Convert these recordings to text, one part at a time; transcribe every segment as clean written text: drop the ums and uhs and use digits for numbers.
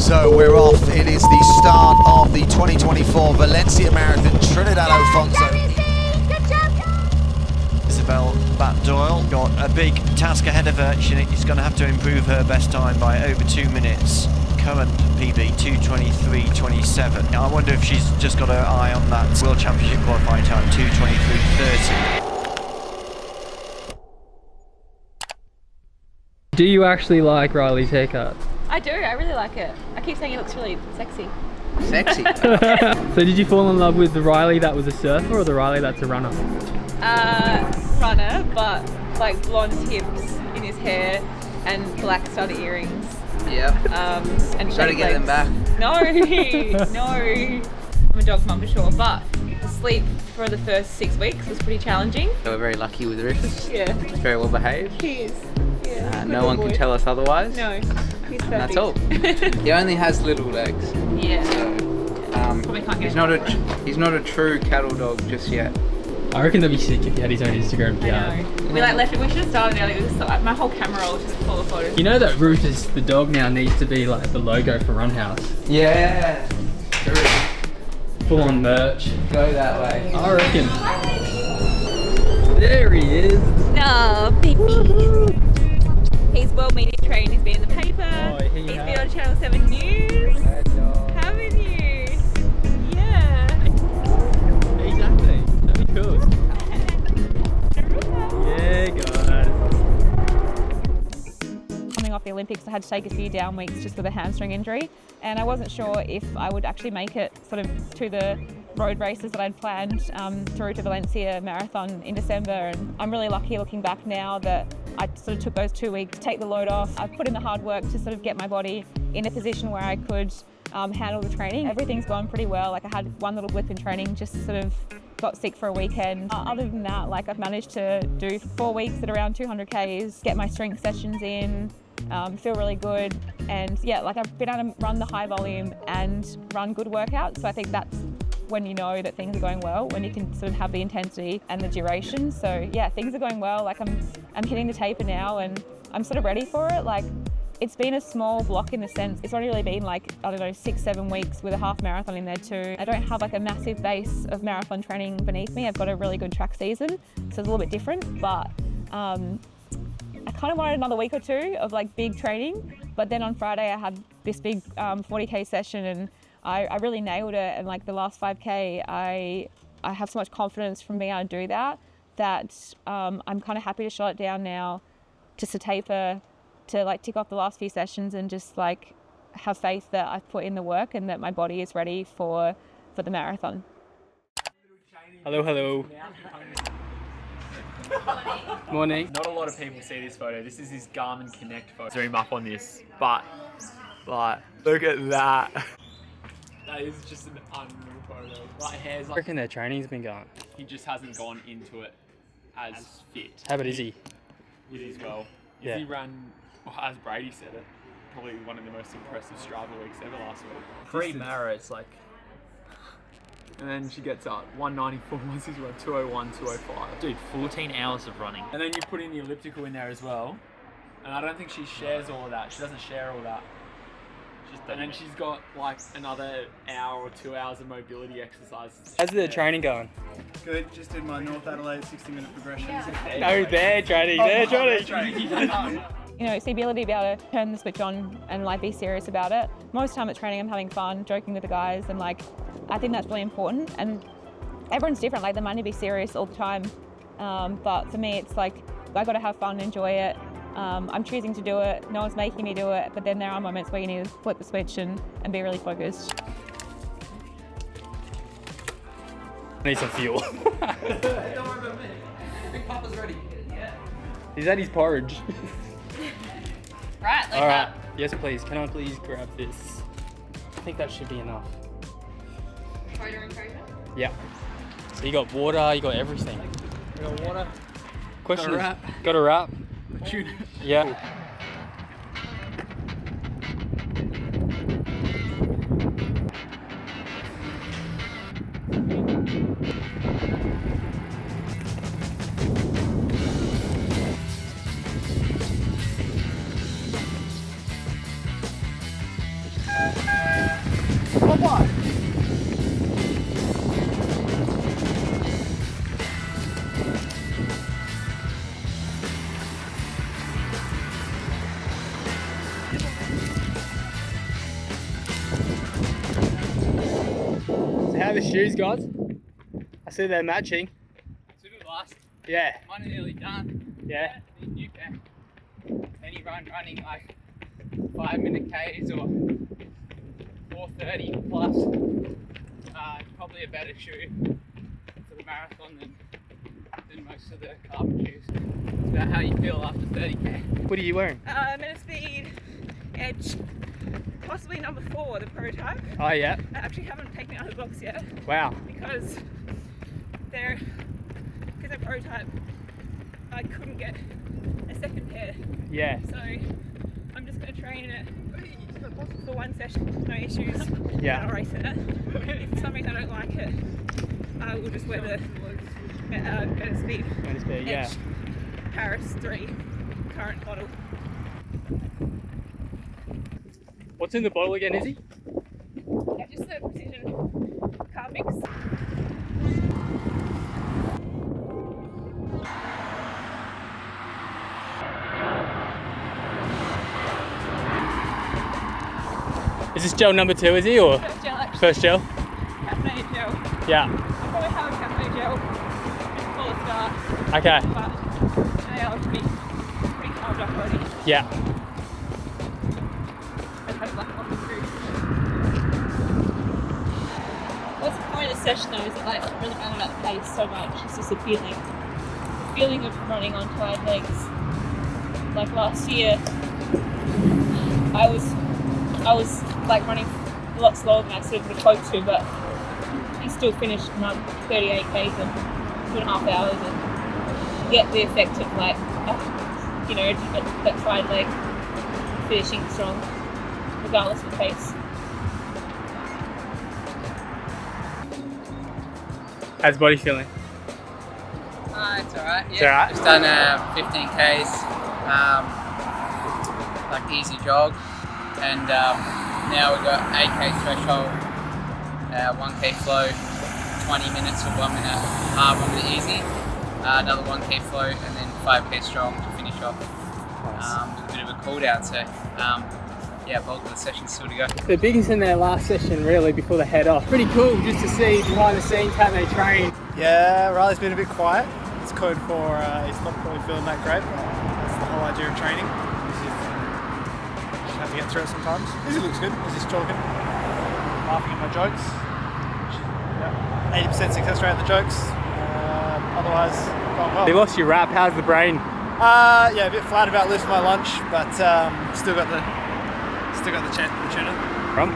So we're off. It is the start of the 2024 Valencia Marathon, Trinidad Alfonso. Isabel Batt-Doyle got a big task ahead of her. She's going to have to improve her best time by over 2 minutes. Current PB 2:23.27. I wonder if she's just got her eye on that World Championship Qualifying time 2:23.30. Do you actually like Riley's haircut? I do, I really like it. I keep saying it looks really sexy. Sexy. So did you fall in love with the Riley that was a surfer or the Riley that's a runner? Runner, but like blonde tips in his hair and black stud earrings. Yep. And Try to get them back. No, no. I'm a dog mum for sure, but the sleep for the first 6 weeks was pretty challenging. So we're very lucky with Rufus. Yeah. He's very well behaved. He is. Yeah. No one can tell us otherwise. No, he's perfect. That's all. He only has little legs. Yeah. So, Probably can't he's get not a true cattle dog just yet. I reckon that'd be sick if he had his own Instagram account. I know. We left it. We should have started early. My whole camera roll was just full of photos. You know that Rufus, the dog, now needs to be like the logo for Runhouse. Yeah. Full on merch. Go that way. I reckon. There he is. No, baby. He's world media trained. He's been in the paper. Oh, he's been on Channel 7 News. Haven't you? Yeah. Exactly. That'd be cool. Yeah, guys. Coming off the Olympics, I had to take a few down weeks just with a hamstring injury, and I wasn't sure if I would actually make it sort of to the road races that I'd planned through to Valencia Marathon in December. And I'm really lucky looking back now that I sort of took those 2 weeks to take the load off. I put in the hard work to sort of get my body in a position where I could handle the training. Everything's gone pretty well. Like I had one little blip in training, just sort of got sick for a weekend. Other than that, like I've managed to do 4 weeks at around 200 Ks, get my strength sessions in, feel really good. And yeah, like I've been able to run the high volume and run good workouts. So I think that's when you know that things are going well, when you can sort of have the intensity and the duration. So yeah, things are going well. Like I'm hitting the taper now and I'm sort of ready for it. Like it's been a small block in the sense, it's only really been like, I don't know, 6-7 weeks with a half marathon in there too. I don't have like a massive base of marathon training beneath me. I've got a really good track season, so it's a little bit different, but I kind of wanted another week or two of like big training, but then on Friday I had this big 40K session and I really nailed it. And like the last 5K, I have so much confidence from being able to do that I'm kind of happy to shut it down now, just to taper, to like tick off the last few sessions and just like have faith that I've put in the work and that my body is ready for the marathon. Hello, hello. Morning. Not a lot of people see this photo. This is his Garmin Connect photo. Zoom up on this, but like, look at that. That is just an unreal photo. Like hair's I like, reckon their training's been going. he just hasn't gone into it as fit. How about Izzy? Izzy's well. Yeah. Izzy ran, well, as Brady said it, probably one of the most impressive Strava weeks ever last week. Pre-Mara, it's like, and then she gets up 194, once she's run 201, 205. Dude, 14 hours of running. And then you put in the elliptical in there as well. And I don't think she shares all of that. She doesn't share all that. And then she's got like another hour or 2 hours of mobility exercises. How's the training going? Good, just did my North Adelaide 60-minute progressions. No, they're training, they're training. You know, it's the ability to be able to turn the switch on and like be serious about it. Most of the time at training I'm having fun, joking with the guys, and like I think that's really important. And everyone's different, like they might need to be serious all the time. But for me it's like I gotta have fun, enjoy it. I'm choosing to do it, no one's making me do it, but then there are moments where you need to flip the switch and be really focused. Need some fuel. Don't worry about me. Big Papa's ready. Yeah. He's at his porridge. Right, like Alright, yes please, can I please grab this? I think that should be enough. Coda and coda? Yeah. So you got water, you got everything. You got water. Question Got a is, wrap. got a wrap? Tuna. Yeah. So how are the shoes, guys? I see they're matching. Super blast. Yeah. Mine are nearly done. Yeah. You can. Any running like 5-minute Ks or 4:30 plus. Probably a better shoe for the marathon than most of the carbon shoes. Is that how you feel after 30k? What are you wearing? Minute Speed Edge, possibly number 4, the prototype. Oh yeah. I actually haven't taken it out of the box yet Wow. because they're prototype. I couldn't get a second pair, Yeah. so I'm just going to train in it for one session, no issues. Yeah. I'll race it. If for some reason I don't like it, I will just wear the Better Speed Better Speed, yeah. Edge Paris 3 current model. What's in the bottle again, Izzy? Yeah, just the precision carb mix. Is this gel number 2, is he, or First gel actually. first gel? Caffeinated gel. Yeah. I'll probably have a caffeinated gel before the start, Okay. but today I was pretty carved up already. Yeah. I've had black coffee through. What's the point of the session though is it like really matter about the pace so much. It's just the feeling of running on tired legs. Like last year, I was like running a lot slower than I sort of would have hoped to, but he still finished run 38 k's in 2.5 hours, and you get the effect of like, that tired leg finishing strong, regardless of the pace. How's the body feeling? It's alright, yeah. It's alright? Just done 15 Ks, like easy jog, and now we've got 8K threshold, 1K flow, 20 minutes or 1 minute hard, 1 minute easy, another 1K flow, and then 5K strong to finish off. With a bit of a cool down, so yeah, bulk of the session's still to go. The biggest in their last session, really, before they head off. Pretty cool just to see behind the scenes how they train. Yeah, Riley's been a bit quiet. It's code for he's not probably feeling that great. That's the whole idea of training. Just have to get through it sometimes. Izzy looks good. Izzy's talking, laughing at my jokes. 80% success rate at the jokes. Otherwise, gone well. You lost your wrap. How's the brain? Yeah, a bit flat about losing my lunch, but still got the tuna. From?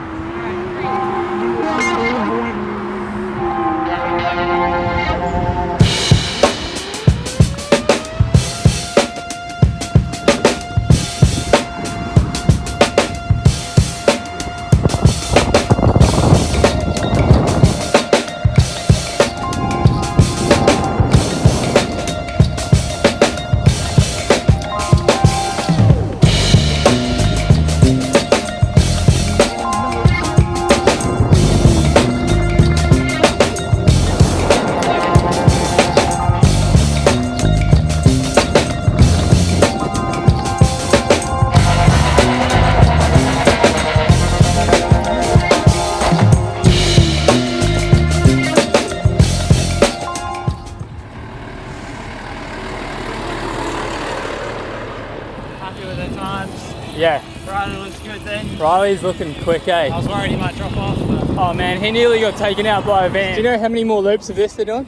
Yeah. Riley looks good then. Riley's looking quick, eh? I was worried he might drop off, but Oh man, he nearly got taken out by a van. Do you know how many more loops of this they're doing?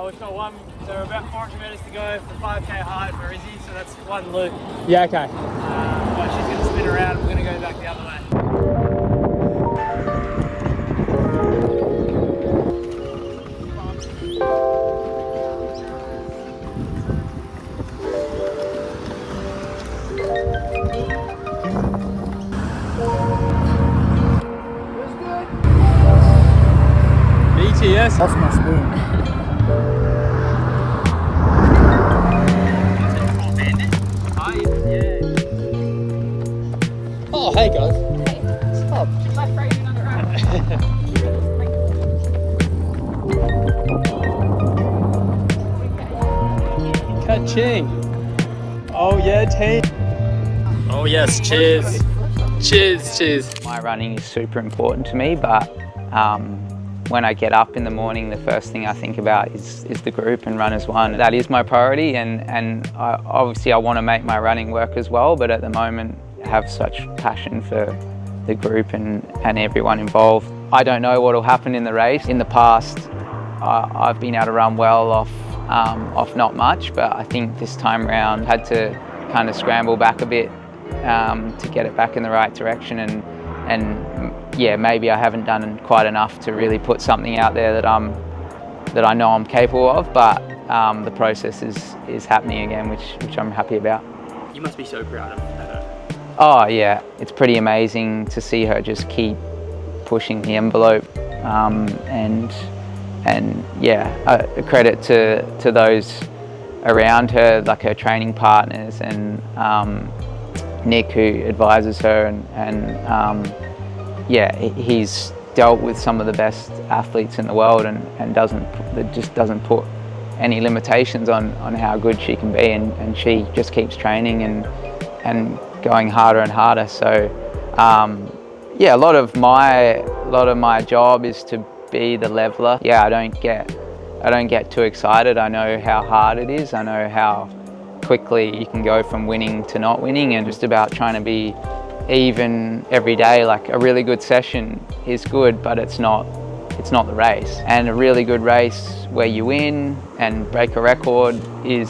we've got one. So we're about 400 metres to go for 5K high for Izzy, so that's one loop. Yeah, okay. But she's going to spin around. We're going to go back the other way. BTS. That's my spoon. Oh, hey guys. Stop. Ching. Oh yeah, team. Oh yes, cheers. Cheers, cheers. My running is super important to me, but when I get up in the morning, the first thing I think about is the group and Run as One. That is my priority, and obviously I want to make my running work as well, but at the moment I have such passion for the group and everyone involved. I don't know what will happen in the race. In the past, I've been able to run well off not much, but I think this time around had to kind of scramble back a bit to get it back in the right direction, and yeah, maybe I haven't done quite enough to really put something out there that I know I'm capable of, but the process is happening again, which I'm happy about. You must be so proud of her. Oh yeah, it's pretty amazing to see her just keep pushing the envelope, and yeah, a credit to those around her, like her training partners and Nick, who advises her, and yeah, he's dealt with some of the best athletes in the world and just doesn't put any limitations on how good she can be, and she just keeps training and going harder and harder. So yeah, a lot of my job is to be the leveler. Yeah, I don't get too excited. I know how hard it is. I know how quickly you can go from winning to not winning, and just about trying to be even every day. Like, a really good session is good, but it's not the race. And a really good race where you win and break a record is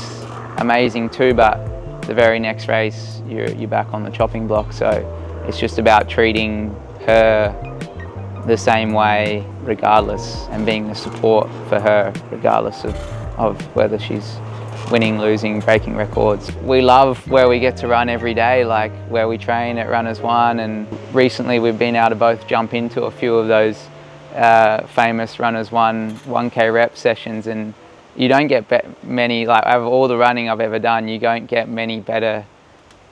amazing too, but the very next race you're back on the chopping block. So it's just about treating her the same way regardless, and being the support for her regardless of whether she's winning, losing, breaking records. We love where we get to run every day, like where we train at Run as One, and recently we've been able to both jump into a few of those famous Run as One 1K rep sessions, and you don't get many, like out of all the running I've ever done, you don't get many better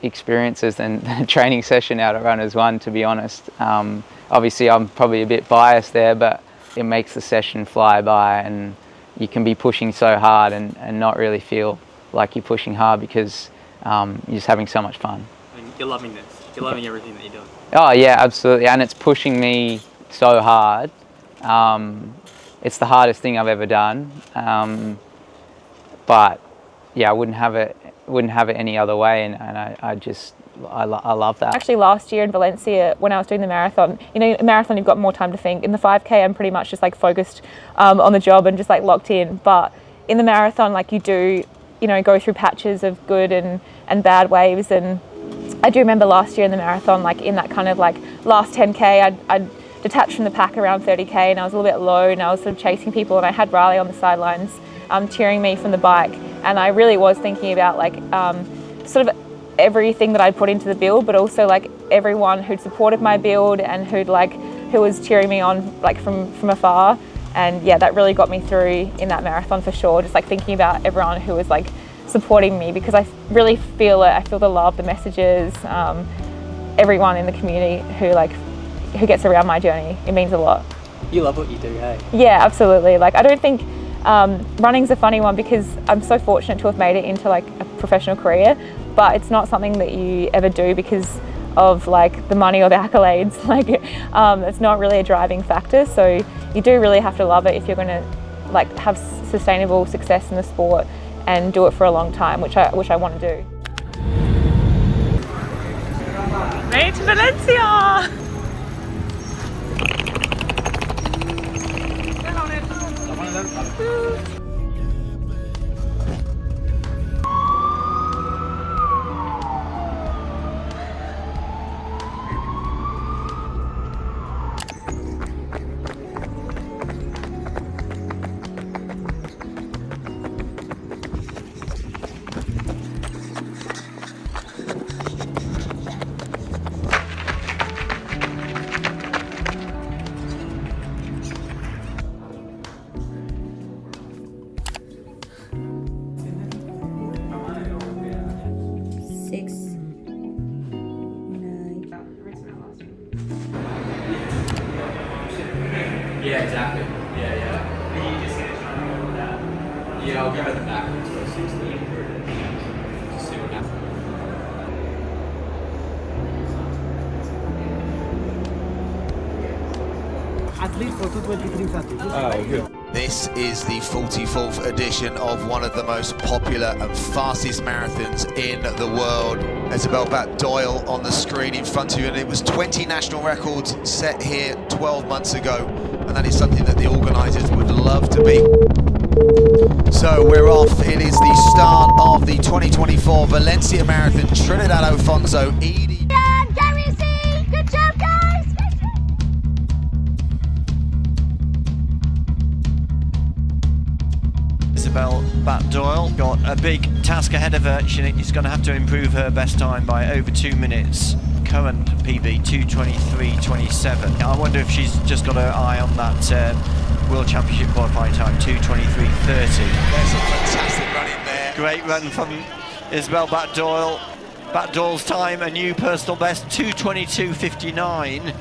experiences than a training session out at Run as One, to be honest. Obviously I'm probably a bit biased there, but it makes the session fly by, and you can be pushing so hard and not really feel like you're pushing hard because you're just having so much fun. And you're loving this. You're loving everything that you're doing. Oh yeah, absolutely, and it's pushing me so hard. It's the hardest thing I've ever done, but yeah, I wouldn't have it any other way, and I love that. Actually, last year in Valencia, when I was doing the marathon, you know, marathon you've got more time to think. In the 5K, I'm pretty much just like focused on the job and just like locked in. But in the marathon, like you do, you know, go through patches of good and bad waves. And I do remember last year in the marathon, like in that kind of like last 10K, I'd detached from the pack around 30K, and I was a little bit low, and I was sort of chasing people, and I had Riley on the sidelines cheering me from the bike, and I really was thinking about like sort of everything that I'd put into the build, but also like everyone who'd supported my build and who was cheering me on like from afar. And yeah, that really got me through in that marathon for sure, just like thinking about everyone who was like supporting me, because I really feel it. I feel the love, the messages, everyone in the community who gets around my journey. It means a lot. You love what you do, hey? Yeah, absolutely. Like, I don't think running's a funny one, because I'm so fortunate to have made it into like a professional career, but it's not something that you ever do because of like the money or the accolades. Like, it's not really a driving factor. So you do really have to love it if you're going to like have sustainable success in the sport and do it for a long time, which I want to do. Made to Valencia! Yeah, exactly. Yeah. Are you just going to try and roll that? Yeah, I'll go to the back until 16. athlete for 2:23:30. This is the 44th edition of one of the most popular and fastest marathons in the world. Isabel Batt-Doyle on the screen in front of you, and it was 20 national records set here 12 months ago, and that is something that the organisers would love to beat. So we're off. It is the start of the 2024 Valencia Marathon. Trinidad Alfonso, Edie. Good job, guys! Isabel Batt-Doyle got a big task ahead of her. She's going to have to improve her best time by over 2 minutes. Current PB 2:23:27. I wonder if she's just got her eye on that World Championship Qualifier time, 2:23:30. There's a fantastic run in there. Great run from Isabel Batt-Doyle. Batt-Doyle's time, a new personal best, 2:22:59.